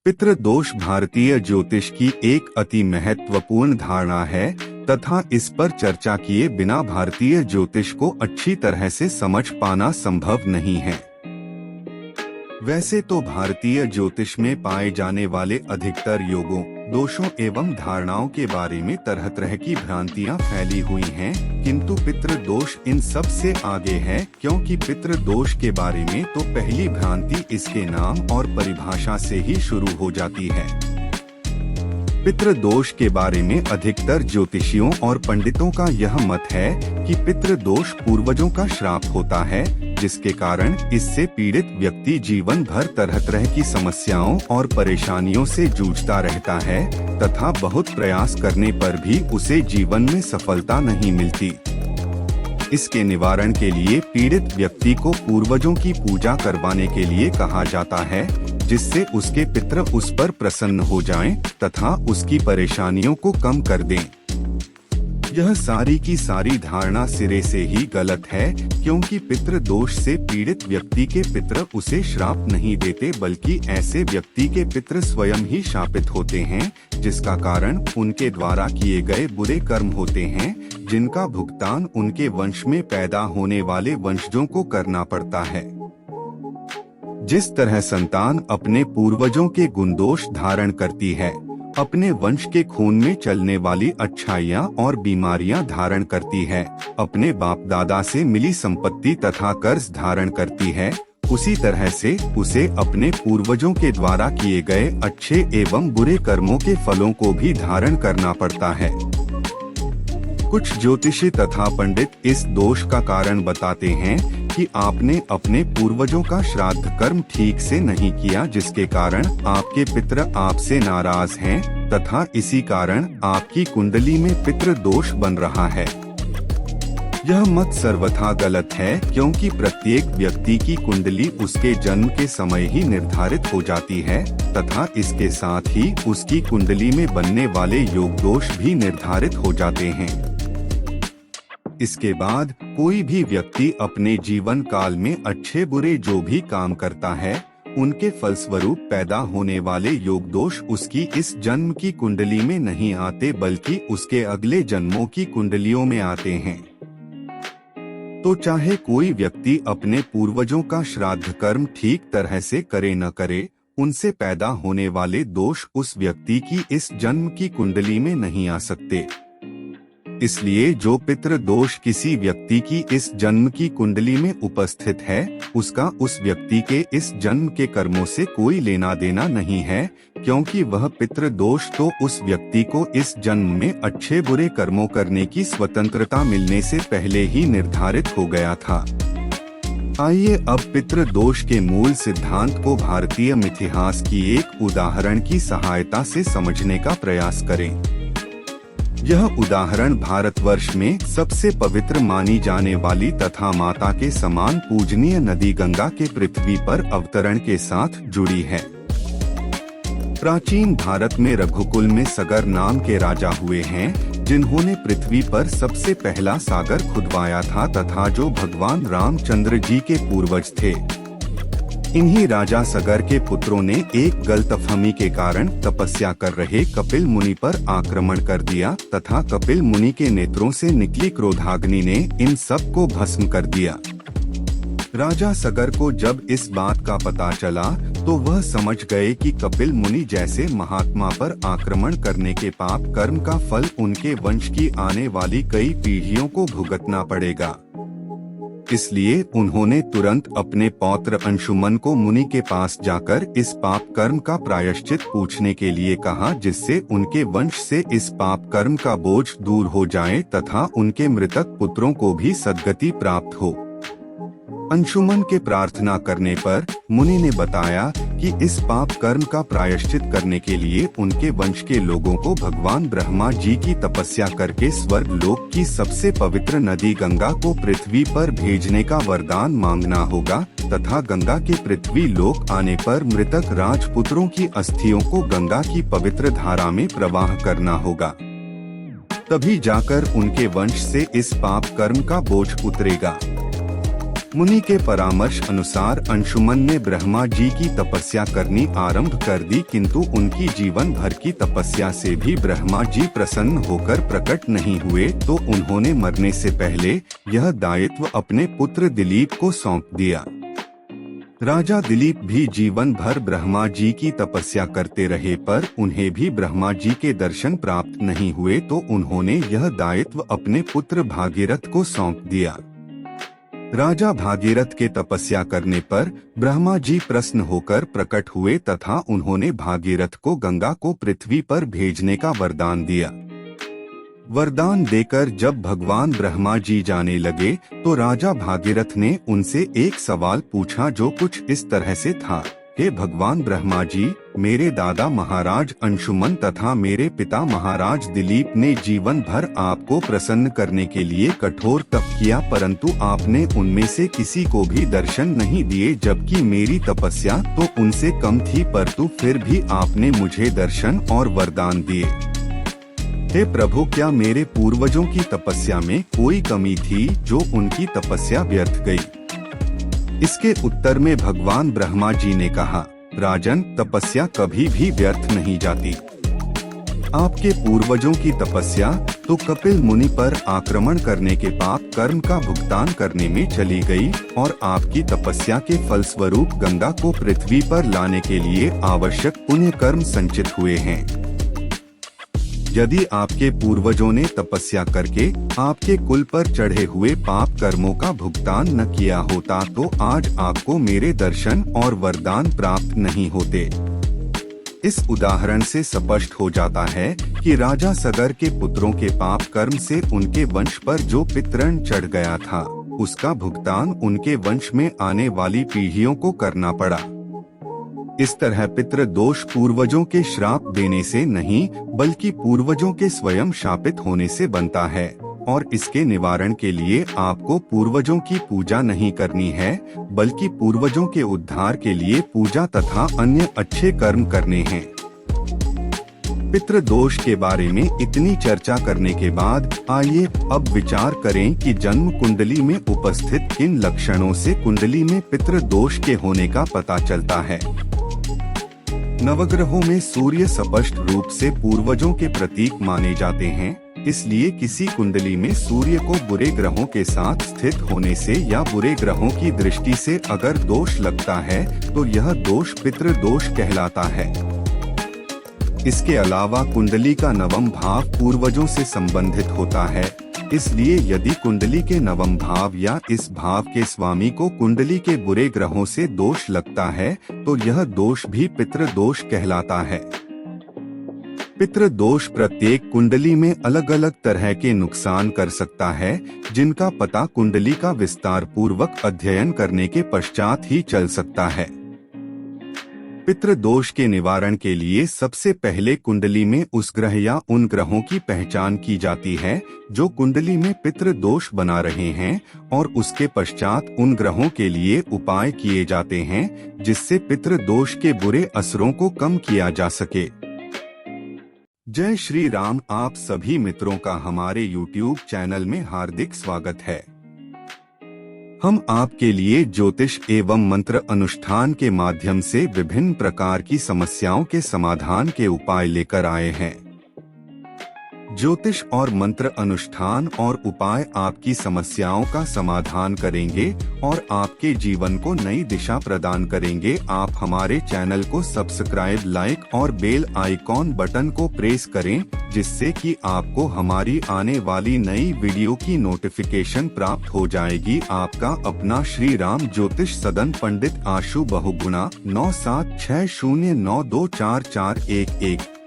पितृदोष भारतीय ज्योतिष की एक अति महत्वपूर्ण धारणा है तथा इस पर चर्चा किए बिना भारतीय ज्योतिष को अच्छी तरह से समझ पाना संभव नहीं है। वैसे तो भारतीय ज्योतिष में पाए जाने वाले अधिकतर योगों, दोषों एवं धारणाओं के बारे में तरह तरह की भ्रांतियां फैली हुई हैं, किंतु पितृदोष इन सब से आगे है, क्योंकि पितृदोष के बारे में तो पहली भ्रांति इसके नाम और परिभाषा से ही शुरू हो जाती है। पितृदोष के बारे में अधिकतर ज्योतिषियों और पंडितों का यह मत है कि पितृदोष पूर्वजों का श्राप होता है, जिसके कारण इससे पीड़ित व्यक्ति जीवन भर तरह तरह की समस्याओं और परेशानियों से जूझता रहता है तथा बहुत प्रयास करने पर भी उसे जीवन में सफलता नहीं मिलती। इसके निवारण के लिए पीड़ित व्यक्ति को पूर्वजों की पूजा करवाने के लिए कहा जाता है, जिससे उसके पितृ उस पर प्रसन्न हो जाएं तथा उसकी परेशानियों को कम कर दें। यह सारी की सारी धारणा सिरे से ही गलत है, क्योंकि पितृदोष से पीड़ित व्यक्ति के पितृ उसे श्राप नहीं देते, बल्कि ऐसे व्यक्ति के पितृ स्वयं ही शापित होते हैं, जिसका कारण उनके द्वारा किए गए बुरे कर्म होते हैं, जिनका भुगतान उनके वंश में पैदा होने वाले वंशजों को करना पड़ता है। जिस तरह संतान अपने पूर्वजों के गुणदोष धारण करती है, अपने वंश के खून में चलने वाली अच्छाइयाँ और बीमारियां धारण करती है, अपने बाप दादा से मिली संपत्ति तथा कर्ज धारण करती है, उसी तरह से उसे अपने पूर्वजों के द्वारा किए गए अच्छे एवं बुरे कर्मों के फलों को भी धारण करना पड़ता है। कुछ ज्योतिषी तथा पंडित इस दोष का कारण बताते हैं कि आपने अपने पूर्वजों का श्राद्ध कर्म ठीक से नहीं किया, जिसके कारण आपके पितृ आपसे नाराज हैं तथा इसी कारण आपकी कुंडली में पितृ दोष बन रहा है। यह मत सर्वथा गलत है, क्योंकि प्रत्येक व्यक्ति की कुंडली उसके जन्म के समय ही निर्धारित हो जाती है तथा इसके साथ ही उसकी कुंडली में बनने वाले योग दोष भी निर्धारित हो जाते हैं। इसके बाद कोई भी व्यक्ति अपने जीवन काल में अच्छे बुरे जो भी काम करता है, उनके फलस्वरूप पैदा होने वाले योग दोष उसकी इस जन्म की कुंडली में नहीं आते, बल्कि उसके अगले जन्मों की कुंडलियों में आते हैं। तो चाहे कोई व्यक्ति अपने पूर्वजों का श्राद्ध कर्म ठीक तरह से करे न करे, उनसे पैदा होने वाले दोष उस व्यक्ति की इस जन्म की कुंडली में नहीं आ सकते। इसलिए जो पितृ दोष किसी व्यक्ति की इस जन्म की कुंडली में उपस्थित है, उसका उस व्यक्ति के इस जन्म के कर्मों से कोई लेना देना नहीं है, क्योंकि वह पितृ दोष तो उस व्यक्ति को इस जन्म में अच्छे बुरे कर्मों करने की स्वतंत्रता मिलने से पहले ही निर्धारित हो गया था। आइए अब पितृ दोष के मूल सिद्धांत को भारतीय इतिहास की एक उदाहरण की सहायता से समझने का प्रयास करें। यह उदाहरण भारतवर्ष में सबसे पवित्र मानी जाने वाली तथा माता के समान पूजनीय नदी गंगा के पृथ्वी पर अवतरण के साथ जुड़ी है। प्राचीन भारत में रघुकुल में सगर नाम के राजा हुए हैं, जिन्होंने पृथ्वी पर सबसे पहला सागर खुदवाया था तथा जो भगवान रामचंद्र जी के पूर्वज थे। इन्हीं राजा सगर के पुत्रों ने एक गलतफहमी के कारण तपस्या कर रहे कपिल मुनि पर आक्रमण कर दिया तथा कपिल मुनि के नेत्रों से निकली क्रोधाग्नि ने इन सब को भस्म कर दिया। राजा सगर को जब इस बात का पता चला तो वह समझ गए कि कपिल मुनि जैसे महात्मा पर आक्रमण करने के पाप कर्म का फल उनके वंश की आने वाली कई पीढ़ियों को भुगतना पड़ेगा। इसलिए उन्होंने तुरंत अपने पौत्र अंशुमन को मुनि के पास जाकर इस पाप कर्म का प्रायश्चित पूछने के लिए कहा, जिससे उनके वंश से इस पाप कर्म का बोझ दूर हो जाए तथा उनके मृतक पुत्रों को भी सद्गति प्राप्त हो। अंशुमन के प्रार्थना करने पर मुनि ने बताया कि इस पाप कर्म का प्रायश्चित करने के लिए उनके वंश के लोगों को भगवान ब्रह्मा जी की तपस्या करके स्वर्ग लोक की सबसे पवित्र नदी गंगा को पृथ्वी पर भेजने का वरदान मांगना होगा तथा गंगा के पृथ्वी लोक आने पर मृतक राजपुत्रों की अस्थियों को गंगा की पवित्र धारा में प्रवाह करना होगा। तभी जाकर उनके वंश से इस पाप कर्म का बोझ उतरेगा। मुनि के परामर्श अनुसार अंशुमन ने ब्रह्मा जी की तपस्या करनी आरंभ कर दी, किंतु उनकी जीवन भर की तपस्या से भी ब्रह्मा जी प्रसन्न होकर प्रकट नहीं हुए, तो उन्होंने मरने से पहले यह दायित्व अपने पुत्र दिलीप को सौंप दिया। राजा दिलीप भी जीवन भर ब्रह्मा जी की तपस्या करते रहे, पर उन्हें भी ब्रह्मा जी के दर्शन प्राप्त नहीं हुए, तो उन्होंने यह दायित्व अपने पुत्र भागीरथ को सौंप दिया। राजा भागीरथ के तपस्या करने पर ब्रह्मा जी प्रसन्न होकर प्रकट हुए तथा उन्होंने भागीरथ को गंगा को पृथ्वी पर भेजने का वरदान दिया। वरदान देकर जब भगवान ब्रह्मा जी जाने लगे, तो राजा भागीरथ ने उनसे एक सवाल पूछा, जो कुछ इस तरह से था, हे भगवान ब्रह्मा जी, मेरे दादा महाराज अंशुमन तथा मेरे पिता महाराज दिलीप ने जीवन भर आपको प्रसन्न करने के लिए कठोर तप किया, परंतु आपने उनमें से किसी को भी दर्शन नहीं दिए, जबकि मेरी तपस्या तो उनसे कम थी, परंतु फिर भी आपने मुझे दर्शन और वरदान दिए। हे प्रभु, क्या मेरे पूर्वजों की तपस्या में कोई कमी थी जो उनकी तपस्या व्यर्थ गई? इसके उत्तर में भगवान ब्रह्मा जी ने कहा, राजन, तपस्या कभी भी व्यर्थ नहीं जाती। आपके पूर्वजों की तपस्या तो कपिल मुनि पर आक्रमण करने के पाप कर्म का भुगतान करने में चली गई, और आपकी तपस्या के फलस्वरूप गंगा को पृथ्वी पर लाने के लिए आवश्यक पुण्य कर्म संचित हुए हैं। यदि आपके पूर्वजों ने तपस्या करके आपके कुल पर चढ़े हुए पाप कर्मों का भुगतान न किया होता, तो आज आपको मेरे दर्शन और वरदान प्राप्त नहीं होते। इस उदाहरण से स्पष्ट हो जाता है कि राजा सगर के पुत्रों के पाप कर्म से उनके वंश पर जो पितृण चढ़ गया था, उसका भुगतान उनके वंश में आने वाली पीढ़ियों को करना पड़ा। इस तरह पितृ दोष पूर्वजों के श्राप देने से नहीं, बल्कि पूर्वजों के स्वयं शापित होने से बनता है, और इसके निवारण के लिए आपको पूर्वजों की पूजा नहीं करनी है, बल्कि पूर्वजों के उद्धार के लिए पूजा तथा अन्य अच्छे कर्म करने हैं। पितृ दोष के बारे में इतनी चर्चा करने के बाद आइए अब विचार करें कि जन्म कुंडली में उपस्थित किन लक्षणों से कुंडली में पितृ दोष के होने का पता चलता है। नवग्रहों में सूर्य स्पष्ट रूप से पूर्वजों के प्रतीक माने जाते हैं, इसलिए किसी कुंडली में सूर्य को बुरे ग्रहों के साथ स्थित होने से या बुरे ग्रहों की दृष्टि से अगर दोष लगता है, तो यह दोष पितृ दोष कहलाता है। इसके अलावा कुंडली का नवम भाव पूर्वजों से संबंधित होता है, इसलिए यदि कुंडली के नवम भाव या इस भाव के स्वामी को कुंडली के बुरे ग्रहों से दोष लगता है, तो यह दोष भी पितृ दोष कहलाता है। पितृ दोष प्रत्येक कुंडली में अलग अलग तरह के नुकसान कर सकता है, जिनका पता कुंडली का विस्तार पूर्वक अध्ययन करने के पश्चात ही चल सकता है। पितृ दोष के निवारण के लिए सबसे पहले कुंडली में उस ग्रह या उन ग्रहों की पहचान की जाती है जो कुंडली में पितृ दोष बना रहे हैं, और उसके पश्चात उन ग्रहों के लिए उपाय किए जाते हैं जिससे पितृ दोष के बुरे असरों को कम किया जा सके। जय श्री राम। आप सभी मित्रों का हमारे YouTube चैनल में हार्दिक स्वागत है। हम आपके लिए ज्योतिष एवं मंत्र अनुष्ठान के माध्यम से विभिन्न प्रकार की समस्याओं के समाधान के उपाय लेकर आए हैं। ज्योतिष और मंत्र अनुष्ठान और उपाय आपकी समस्याओं का समाधान करेंगे और आपके जीवन को नई दिशा प्रदान करेंगे। आप हमारे चैनल को सब्सक्राइब, लाइक और बेल आइकॉन बटन को प्रेस करें, जिससे कि आपको हमारी आने वाली नई वीडियो की नोटिफिकेशन प्राप्त हो जाएगी। आपका अपना श्री राम ज्योतिष सदन, पंडित आशु बहुगुणा, 9760924411।